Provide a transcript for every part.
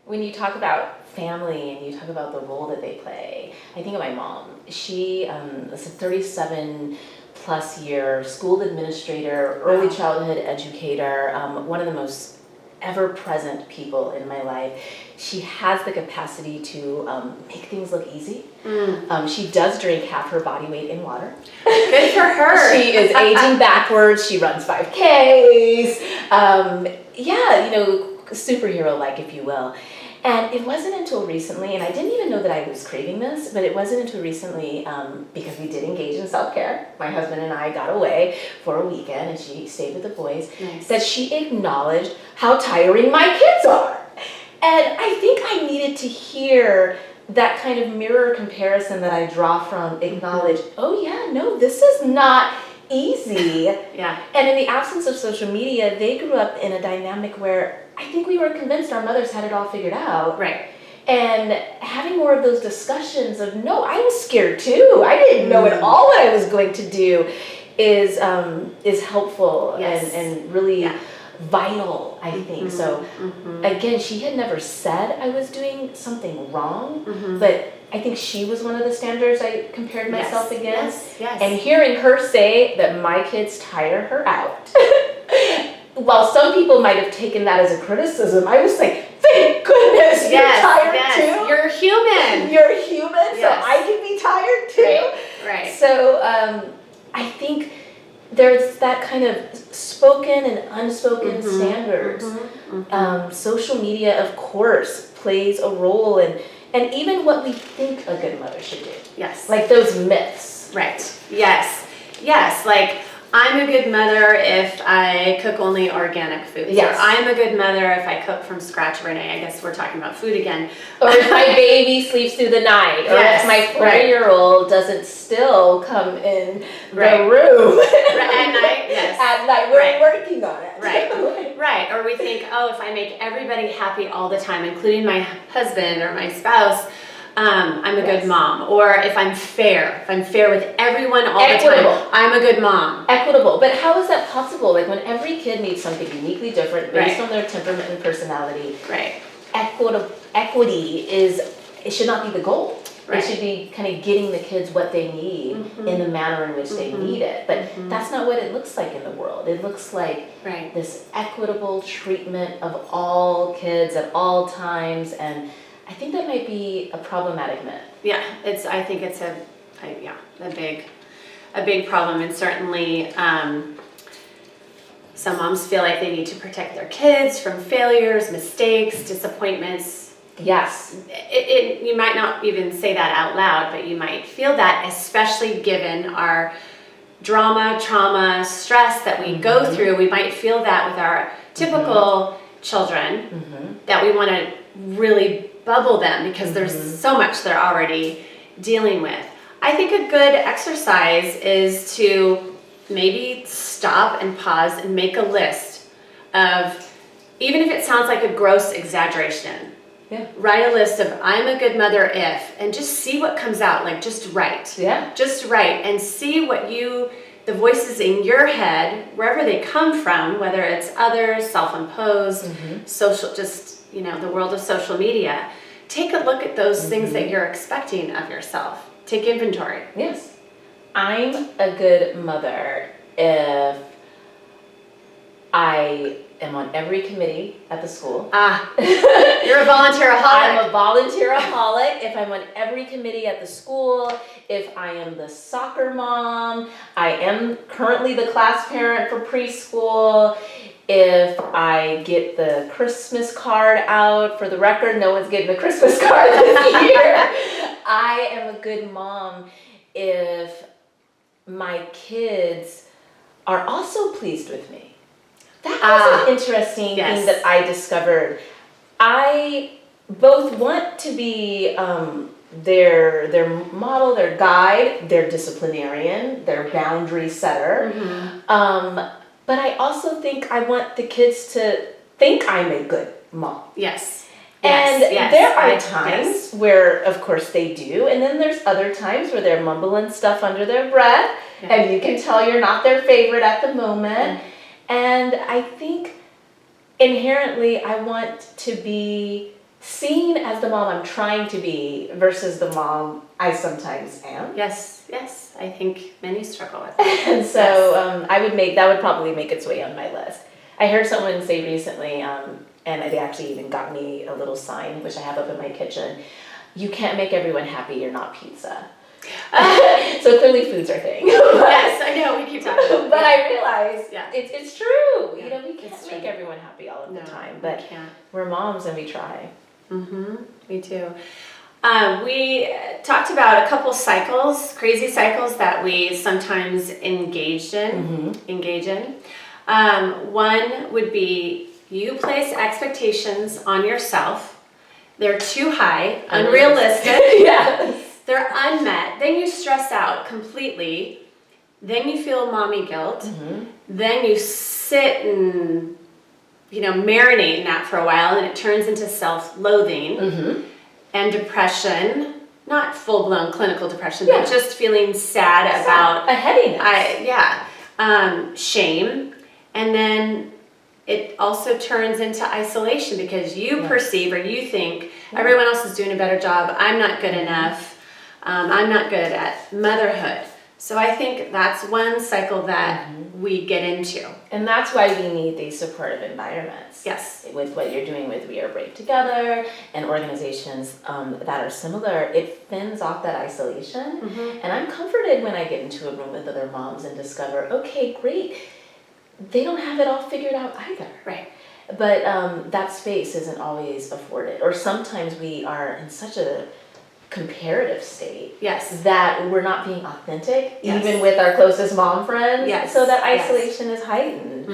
When you talk about family and you talk about the role that they play, I think of my mom. She was a 37 plus year school administrator, early childhood educator, one of the most ever-present people in my life. She has the capacity to make things look easy. She does drink half her body weight in water. Good for her. She is aging backwards. She runs 5Ks. Superhero-like, if you will. And it wasn't until recently, and I didn't even know that I was craving this, but it wasn't until recently, because we did engage in self-care. My husband and I got away for a weekend, and she stayed with the boys, that she acknowledged how tiring my kids are. And I think I needed to hear that kind of mirror comparison that I draw from acknowledge, oh yeah, no, this is not easy. Yeah. And in the absence of social media, they grew up in a dynamic where I think we were convinced our mothers had it all figured out. Right. And having more of those discussions of, no, I was scared too. I didn't know at all what I was going to do is helpful and really vital, I think. So again, she had never said I was doing something wrong, but I think she was one of the standards I compared myself against. Yes. And hearing her say that my kids tire her out, while some people might have taken that as a criticism, I was like, thank goodness you're tired too. You're human. You're human, so I can be tired too. Right. So I think there's that kind of spoken and unspoken standards. Social media, of course, plays a role and even what we think a good mother should do. Yes. Like those myths. Right. Yes. Like, I'm a good mother if I cook only organic foods. Yes. Or I'm a good mother if I cook from scratch. Renee, I guess we're talking about food again. Or if my baby sleeps through the night. Or if my 4-year-old doesn't still come in the room. At night, yes. At night, we're working on it. Right. Or we think, if I make everybody happy all the time, including my husband or my spouse, I'm a good mom. Or if I'm fair with everyone all the time, I'm a good mom. Equitable. But how is that possible? Like when every kid needs something uniquely different based on their temperament and personality. Right. Equity it should not be the goal. It should be kind of getting the kids what they need in the manner in which they need it. But that's not what it looks like in the world. It looks like this equitable treatment of all kids at all times, and I think that might be a problematic myth. Yeah, I think it's a big problem, and certainly some moms feel like they need to protect their kids from failures, mistakes, disappointments. Yes. You might not even say that out loud, but you might feel that, especially given our drama, trauma, stress that we go through. We might feel that with our typical children, that we want to really bubble them because there's so much they're already dealing with. I think a good exercise is to maybe stop and pause and make a list of, even if it sounds like a gross exaggeration, write a list of I'm a good mother if, and just see what comes out, like just write. Just write and see what the voices in your head, wherever they come from, whether it's others, self-imposed, social, just, the world of social media, take a look at those things that you're expecting of yourself. Take inventory. Yes. I'm a good mother if I am on every committee at the school. You're a volunteer-aholic. I'm a volunteer-aholic if I'm on every committee at the school, if I am the soccer mom, I am currently the class parent for preschool, if I get the Christmas card out. For the record, no one's getting the Christmas card this year. I am a good mom if my kids are also pleased with me. That was an interesting thing that I discovered. I both want to be their model, their guide, their disciplinarian, their boundary setter. But I also think I want the kids to think I'm a good mom. Yes. And there are times where, of course, they do. And then there's other times where they're mumbling stuff under their breath. And you can tell you're not their favorite at the moment. And I think inherently I want to be seen as the mom I'm trying to be versus the mom I sometimes am. Yes, yes. I think many struggle with that. And so that would probably make its way on my list. I heard someone say recently, and they actually even got me a little sign, which I have up in my kitchen, you can't make everyone happy, you're not pizza. So clearly food's our thing. Yes, I know, we keep talking about it. But I realize it's true. Yeah, You know, we can't make everyone happy all of the time, but we can't. We're moms and we try. Me too. We talked about a couple cycles, crazy cycles that we sometimes engage in. One would be you place expectations on yourself. They're too high, unrealistic. Yes. They're unmet. Then you stress out completely. Then you feel mommy guilt. Then you sit and marinate in that for a while, and it turns into self-loathing and depression. Not full-blown clinical depression, but just feeling sad about a heaviness. Shame, and then it also turns into isolation because you perceive or you think everyone else is doing a better job. I'm not good enough. I'm not good at motherhood. So I think that's one cycle that we get into. And that's why we need these supportive environments. Yes. With what you're doing with We Are Brave Together and organizations that are similar, it thins off that isolation. And I'm comforted when I get into a room with other moms and discover, okay, great, they don't have it all figured out either. Right. But that space isn't always afforded. Or sometimes we are in such a comparative state that we're not being authentic even with our closest mom friends, so that isolation is heightened.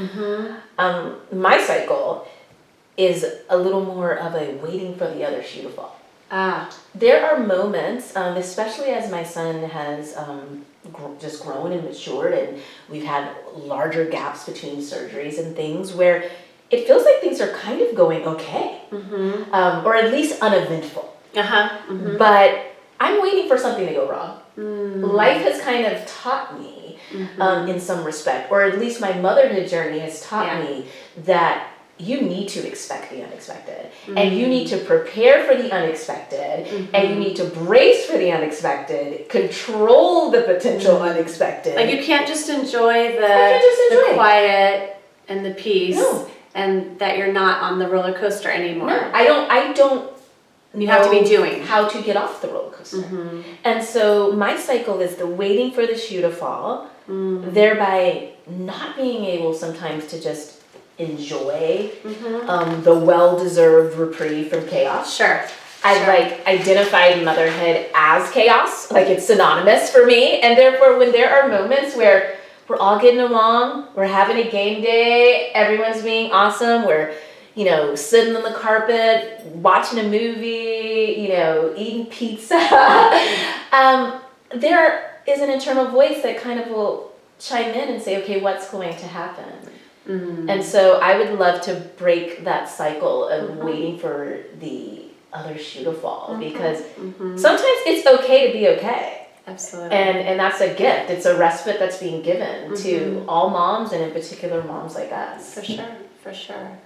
My cycle is a little more of a waiting for the other shoe to fall. There are moments, especially as my son has just grown and matured and we've had larger gaps between surgeries and things, where it feels like things are kind of going okay, or at least uneventful. But I'm waiting for something to go wrong. Life has kind of taught me, in some respect, or at least my motherhood journey has taught me that you need to expect the unexpected, and you need to prepare for the unexpected, and you need to brace for the unexpected, control the potential unexpected. Like you can't just enjoy the quiet and the peace, and that you're not on the roller coaster anymore. No, I don't. You have to be doing how to get off the roller coaster. And so my cycle is the waiting for the shoe to fall, thereby not being able sometimes to just enjoy the well-deserved reprieve from chaos. Sure. I've identified motherhood as chaos, like it's synonymous for me, and therefore when there are moments where we're all getting along, we're having a game day, everyone's being awesome, we're sitting on the carpet, watching a movie, eating pizza. There is an internal voice that kind of will chime in and say, okay, what's going to happen? And so I would love to break that cycle of waiting for the other shoe to fall, because sometimes it's okay to be okay. Absolutely. And that's a gift. It's a respite that's being given to all moms, and in particular moms like us. For sure.